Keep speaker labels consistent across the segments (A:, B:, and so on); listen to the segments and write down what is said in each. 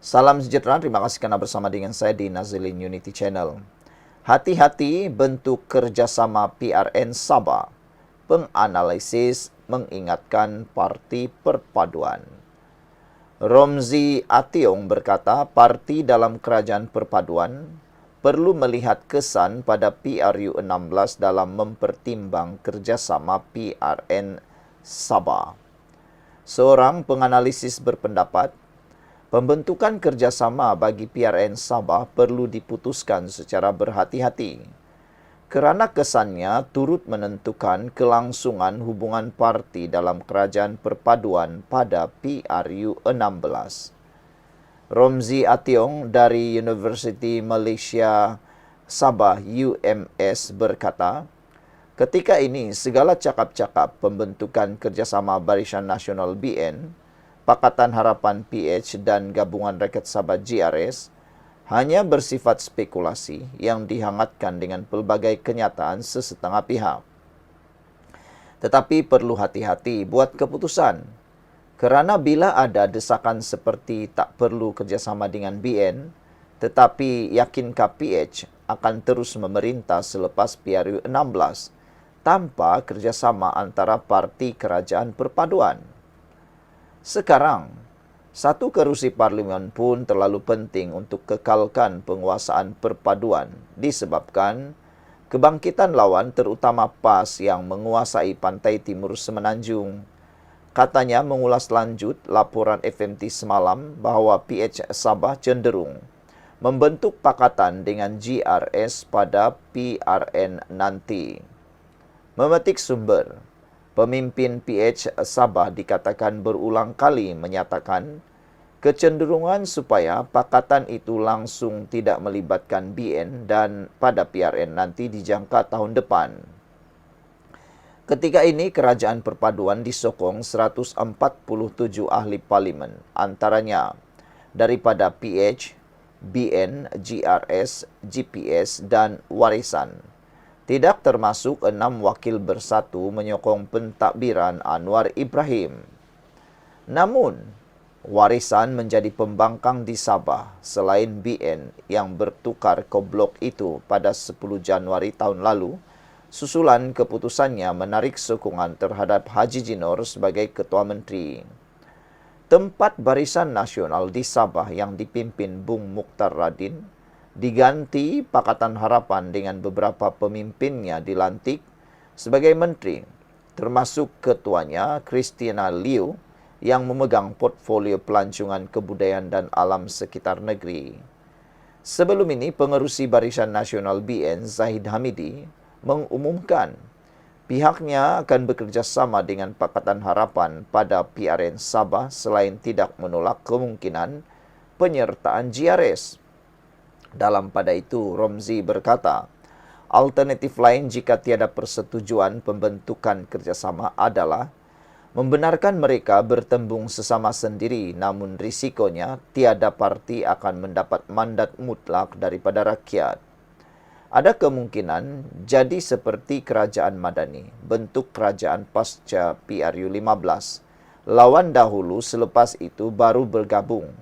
A: Salam sejahtera, terima kasih karena bersama dengan saya di Nazilin Unity Channel. Hati-hati bentuk kerjasama PRN Sabah. Penganalisis mengingatkan Parti Perpaduan. Romzi Ationg berkata, parti dalam kerajaan perpaduan perlu melihat kesan pada PRU 16 dalam mempertimbang kerjasama PRN Sabah. Seorang penganalisis berpendapat, pembentukan kerjasama bagi PRN Sabah perlu diputuskan secara berhati-hati kerana kesannya turut menentukan kelangsungan hubungan parti dalam kerajaan perpaduan pada PRU 16. Romzi Ationg dari Universiti Malaysia Sabah UMS berkata, ketika ini segala cakap-cakap pembentukan kerjasama Barisan Nasional BN, Pakatan Harapan PH dan Gabungan Rakyat Sabah GRS hanya bersifat spekulasi yang dihangatkan dengan pelbagai kenyataan sesetengah pihak. Tetapi perlu hati-hati buat keputusan, kerana bila ada desakan seperti tak perlu kerjasama dengan BN, tetapi yakinkah PH akan terus memerintah selepas PRU 16 tanpa kerjasama antara parti kerajaan perpaduan? Sekarang, satu kerusi parlimen pun terlalu penting untuk kekalkan penguasaan perpaduan disebabkan kebangkitan lawan terutama PAS yang menguasai pantai timur Semenanjung. Katanya mengulas lanjut laporan FMT semalam bahawa PH Sabah cenderung membentuk pakatan dengan GRS pada PRN nanti. Memetik sumber, pemimpin PH Sabah dikatakan berulang kali menyatakan kecenderungan supaya pakatan itu langsung tidak melibatkan BN dan pada PRN nanti dijangka tahun depan. Ketika ini, kerajaan perpaduan disokong 147 ahli parlimen, antaranya daripada PH, BN, GRS, GPS dan Warisan. Tidak termasuk 6 wakil bersatu menyokong pentadbiran Anwar Ibrahim. Namun, Warisan menjadi pembangkang di Sabah selain BN yang bertukar ke blok itu pada 10 Januari tahun lalu, susulan keputusannya menarik sokongan terhadap Haji Jinor sebagai Ketua Menteri. Tempat Barisan Nasional di Sabah yang dipimpin Bung Mukhtar Radin diganti Pakatan Harapan dengan beberapa pemimpinnya dilantik sebagai menteri, termasuk ketuanya Christina Liu yang memegang portfolio pelancongan kebudayaan dan alam sekitar negeri. Sebelum ini, pengerusi Barisan Nasional BN Zahid Hamidi mengumumkan pihaknya akan bekerjasama dengan Pakatan Harapan pada PRN Sabah selain tidak menolak kemungkinan penyertaan GRS. Dalam pada itu, Romzi berkata, alternatif lain jika tiada persetujuan pembentukan kerjasama adalah membenarkan mereka bertembung sesama sendiri, namun risikonya tiada parti akan mendapat mandat mutlak daripada rakyat. Ada kemungkinan jadi seperti kerajaan Madani, bentuk kerajaan pasca PRU 15. Lawan dahulu, selepas itu baru bergabung.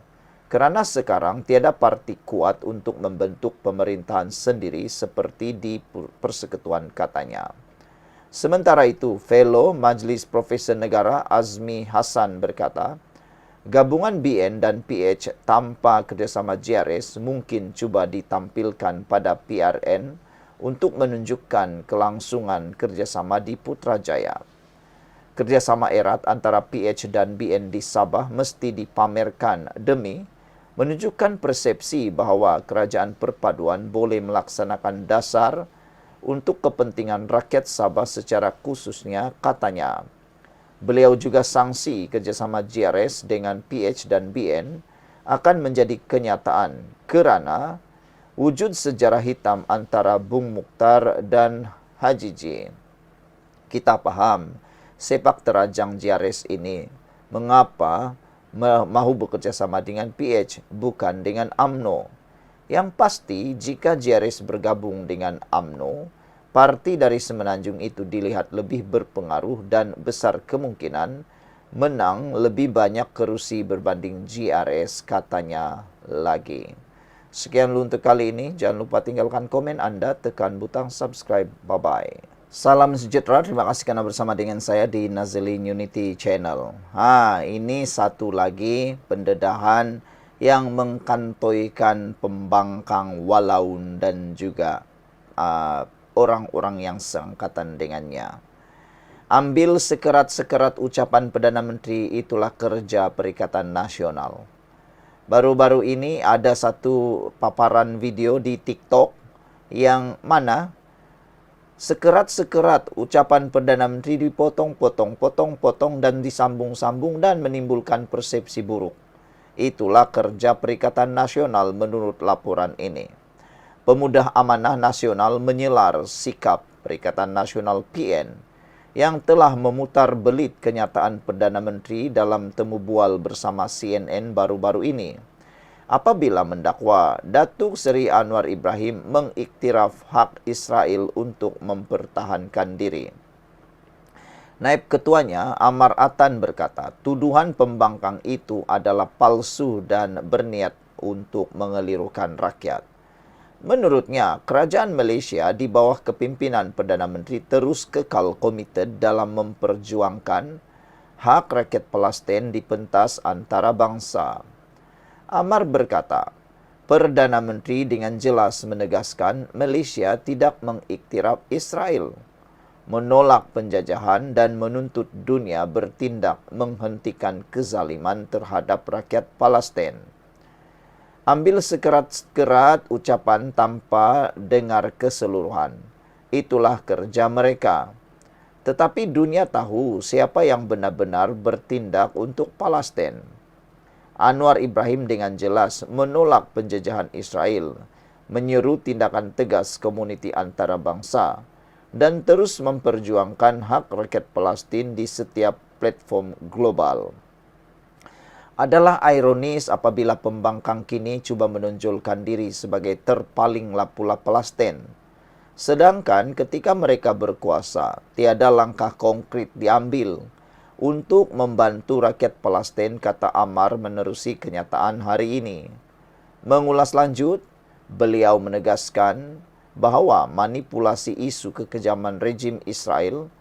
A: Kerana sekarang tiada parti kuat untuk membentuk pemerintahan sendiri seperti di Persekutuan katanya. Sementara itu, Fellow Majlis Profesor Negara Azmi Hassan berkata, gabungan BN dan PH tanpa kerjasama GRS mungkin cuba ditampilkan pada PRN untuk menunjukkan kelangsungan kerjasama di Putrajaya. Kerjasama erat antara PH dan BN di Sabah mesti dipamerkan demi menunjukkan persepsi bahawa kerajaan perpaduan boleh melaksanakan dasar untuk kepentingan rakyat Sabah secara khususnya, katanya. Beliau juga sangsi kerjasama GRS dengan PH dan BN akan menjadi kenyataan kerana wujud sejarah hitam antara Bung Mukhtar dan Haji J. Kita faham sepak terajang GRS ini mengapa mahu bekerjasama dengan PH bukan dengan UMNO. Yang pasti, jika GRS bergabung dengan UMNO, parti dari Semenanjung itu dilihat lebih berpengaruh dan besar kemungkinan menang lebih banyak kerusi berbanding GRS, katanya lagi. Sekian dulu untuk kali ini. Jangan lupa tinggalkan komen Anda, tekan butang subscribe. Bye-bye. Salam sejahtera, terima kasih karena bersama dengan saya di Nazilin Unity Channel. Ini satu lagi pendedahan yang mengkantoikan pembangkang Walaun dan juga orang-orang yang seangkatan dengannya. Ambil sekerat-sekerat ucapan Perdana Menteri, itulah kerja Perikatan Nasional. Baru-baru ini ada satu paparan video di TikTok yang mana sekerat-sekerat ucapan Perdana Menteri dipotong-potong dan disambung-sambung dan menimbulkan persepsi buruk. Itulah kerja Perikatan Nasional menurut laporan ini. Pemuda Amanah Nasional menyelar sikap Perikatan Nasional PN yang telah memutar belit kenyataan Perdana Menteri dalam temu bual bersama CNN baru-baru ini. Apabila mendakwa Datuk Seri Anwar Ibrahim mengiktiraf hak Israel untuk mempertahankan diri. Naib Ketuanya, Amar Atan, berkata, tuduhan pembangkang itu adalah palsu dan berniat untuk mengelirukan rakyat. Menurutnya, kerajaan Malaysia di bawah kepimpinan Perdana Menteri terus kekal komited dalam memperjuangkan hak rakyat Palestin di pentas antarabangsa. Amar berkata, Perdana Menteri dengan jelas menegaskan Malaysia tidak mengiktiraf Israel, menolak penjajahan dan menuntut dunia bertindak menghentikan kezaliman terhadap rakyat Palestin. Ambil sekerat-sekerat ucapan tanpa dengar keseluruhan. Itulah kerja mereka. Tetapi dunia tahu siapa yang benar-benar bertindak untuk Palestin. Anwar Ibrahim dengan jelas menolak penjajahan Israel, menyeru tindakan tegas komuniti antarabangsa, dan terus memperjuangkan hak rakyat Palestin di setiap platform global. Adalah ironis apabila pembangkang kini cuba menonjolkan diri sebagai terpalinglah pula Palestin. Sedangkan ketika mereka berkuasa, tiada langkah konkret diambil untuk membantu rakyat Palestin, kata Amar menerusi kenyataan hari ini. Mengulas lanjut, beliau menegaskan bahawa manipulasi isu kekejaman rejim Israel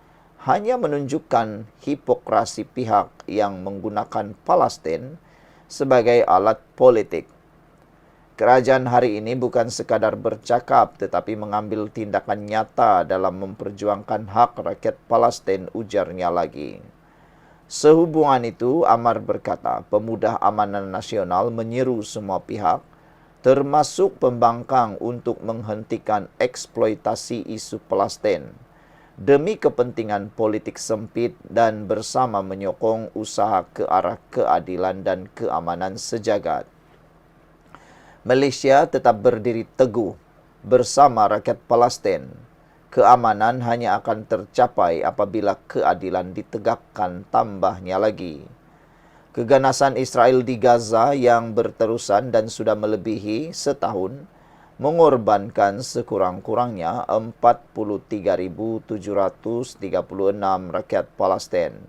A: hanya menunjukkan hipokrasi pihak yang menggunakan Palestin sebagai alat politik. Kerajaan hari ini bukan sekadar bercakap tetapi mengambil tindakan nyata dalam memperjuangkan hak rakyat Palestin, ujarnya lagi. Sehubungan itu, Amar berkata, Pemuda Amanah Nasional menyeru semua pihak, termasuk pembangkang, untuk menghentikan eksploitasi isu Palestin demi kepentingan politik sempit dan bersama menyokong usaha ke arah keadilan dan keamanan sejagat. Malaysia tetap berdiri teguh bersama rakyat Palestin. Keamanan hanya akan tercapai apabila keadilan ditegakkan, tambahnya lagi. Keganasan Israel di Gaza yang berterusan dan sudah melebihi setahun mengorbankan sekurang-kurangnya 43.736 rakyat Palestin.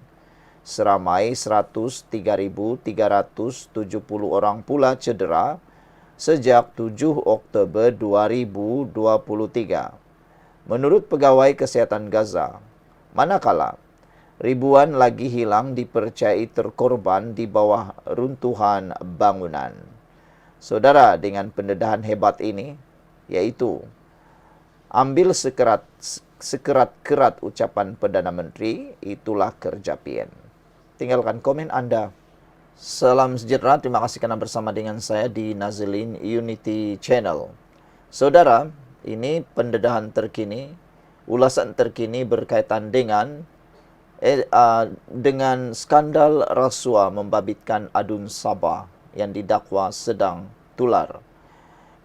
A: Seramai 103.370 orang pula cedera sejak 7 Oktober 2023. Menurut Pegawai Kesihatan Gaza, manakala ribuan lagi hilang dipercayai terkorban di bawah runtuhan bangunan. Saudara, dengan pendedahan hebat ini, yaitu ambil sekerat-kerat ucapan Perdana Menteri, itulah kerja PN. Tinggalkan komen Anda. Salam sejahtera, terima kasih karena bersama dengan saya di Nazilin Unity Channel. Saudara, ini pendedahan terkini, ulasan terkini berkaitan dengan skandal rasuah membabitkan Adun Sabah yang didakwa sedang tular.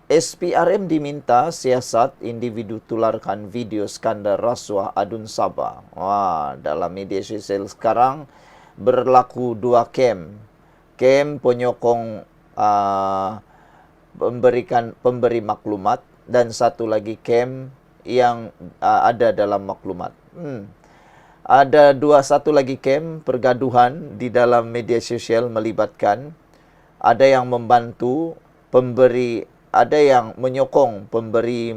A: SPRM diminta siasat individu tularkan video skandal rasuah Adun Sabah. Dalam media sosial sekarang berlaku dua kem. Kem penyokong pemberi maklumat dan satu lagi kem yang ada dalam maklumat. Ada satu lagi camp pergaduhan di dalam media sosial melibatkan ada yang membantu pemberi, ada yang menyokong pemberi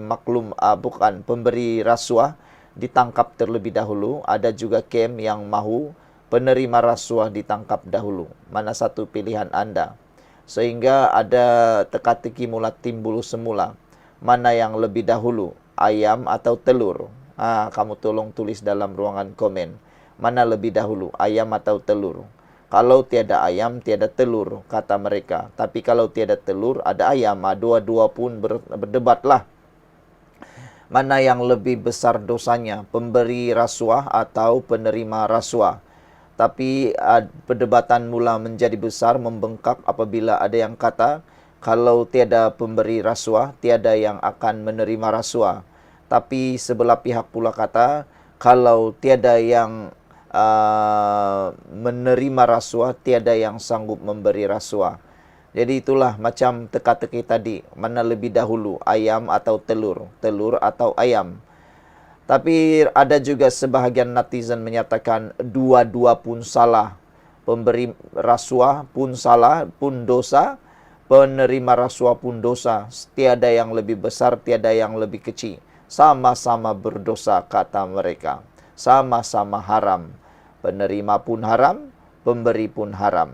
A: pemberi rasuah ditangkap terlebih dahulu. Ada juga camp yang mahu penerima rasuah ditangkap dahulu. Mana satu pilihan Anda? Sehingga ada teka-teki mula timbul semula. Mana yang lebih dahulu, ayam atau telur? Kamu tolong tulis dalam ruangan komen. Mana lebih dahulu, ayam atau telur? Kalau tiada ayam, tiada telur, kata mereka. Tapi kalau tiada telur, ada ayam. Dua-dua pun berdebatlah. Mana yang lebih besar dosanya, pemberi rasuah atau penerima rasuah? Tapi perdebatan mula menjadi besar, membengkak apabila ada yang kata, kalau tiada pemberi rasuah, tiada yang akan menerima rasuah. Tapi sebelah pihak pula kata, kalau tiada yang menerima rasuah, tiada yang sanggup memberi rasuah. Jadi itulah macam teka-teki tadi, mana lebih dahulu, ayam atau telur, telur atau ayam. Tapi ada juga sebahagian netizen menyatakan dua-dua pun salah. Pemberi rasuah pun salah, pun dosa. Penerima rasuah pun dosa. Tiada yang lebih besar, tiada yang lebih kecil. Sama-sama berdosa, kata mereka. Sama-sama haram. Penerima pun haram, pemberi pun haram.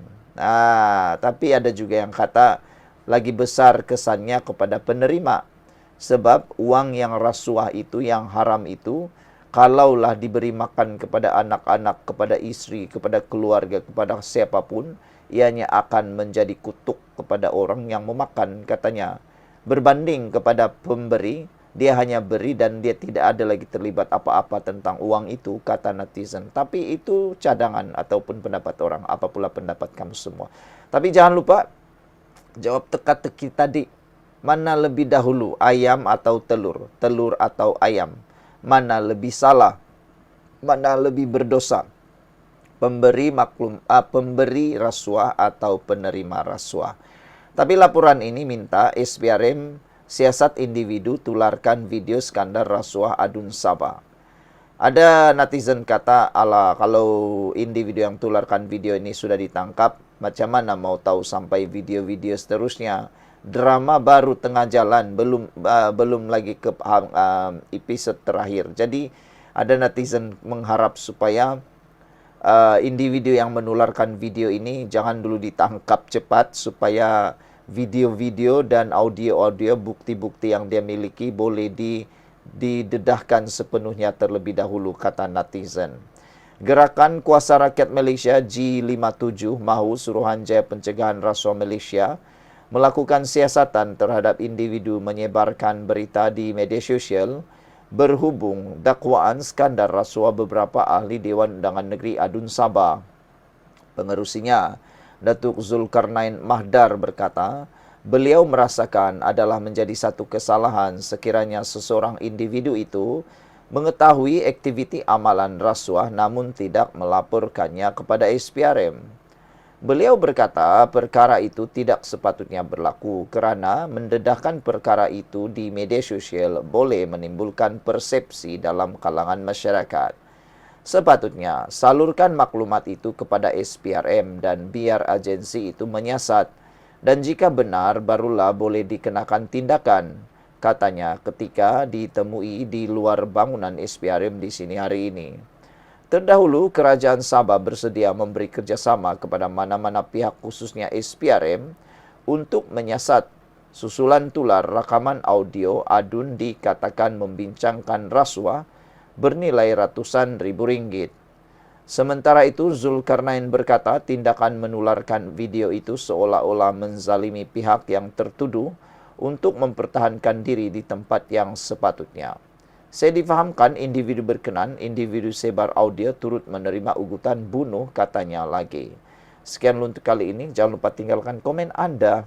A: Tapi ada juga yang kata lagi besar kesannya kepada penerima. Sebab uang yang rasuah itu, yang haram itu, kalaulah diberi makan kepada anak-anak, kepada istri, kepada keluarga, kepada siapapun, ianya akan menjadi kutuk kepada orang yang memakan, katanya. Berbanding kepada pemberi, dia hanya beri dan dia tidak ada lagi terlibat apa-apa tentang uang itu, kata netizen. Tapi itu cadangan ataupun pendapat orang, apa pula pendapat kamu semua. Tapi jangan lupa, jawab teka-teki tadi. Mana lebih dahulu, ayam atau telur? Telur atau ayam? Mana lebih salah? Mana lebih berdosa? Pemberi rasuah atau penerima rasuah? Tapi laporan ini minta SPRM siasat individu tularkan video skandal rasuah adun Sabah. Ada netizen kata, kalau individu yang tularkan video ini sudah ditangkap, macam mana mau tahu sampai video-video seterusnya? Drama baru tengah jalan, belum lagi ke episode terakhir. Jadi ada netizen mengharap supaya individu yang menularkan video ini jangan dulu ditangkap cepat, supaya video-video dan audio-audio, bukti-bukti yang dia miliki boleh didedahkan sepenuhnya terlebih dahulu, kata netizen. Gerakan Kuasa Rakyat Malaysia G57 mahu Suruhanjaya Pencegahan Rasuah Malaysia melakukan siasatan terhadap individu menyebarkan berita di media sosial berhubung dakwaan skandal rasuah beberapa ahli Dewan Undangan Negeri Adun Sabah. Pengerusinya, Datuk Zulkarnain Mahdar berkata, beliau merasakan adalah menjadi satu kesalahan sekiranya seseorang individu itu mengetahui aktiviti amalan rasuah namun tidak melaporkannya kepada SPRM. Beliau berkata perkara itu tidak sepatutnya berlaku kerana mendedahkan perkara itu di media sosial boleh menimbulkan persepsi dalam kalangan masyarakat. Sepatutnya salurkan maklumat itu kepada SPRM dan biar agensi itu menyiasat. Dan jika benar, barulah boleh dikenakan tindakan, katanya ketika ditemui di luar bangunan SPRM di sini hari ini. Terdahulu, Kerajaan Sabah bersedia memberi kerjasama kepada mana-mana pihak khususnya SPRM untuk menyiasat susulan tular rakaman audio adun dikatakan membincangkan rasuah bernilai ratusan ribu ringgit. Sementara itu, Zulkarnain berkata tindakan menularkan video itu seolah-olah menzalimi pihak yang tertuduh untuk mempertahankan diri di tempat yang sepatutnya. Saya difahamkan individu berkenan, individu sebar audio turut menerima ugutan bunuh, katanya lagi. Sekian untuk kali ini, jangan lupa tinggalkan komen Anda.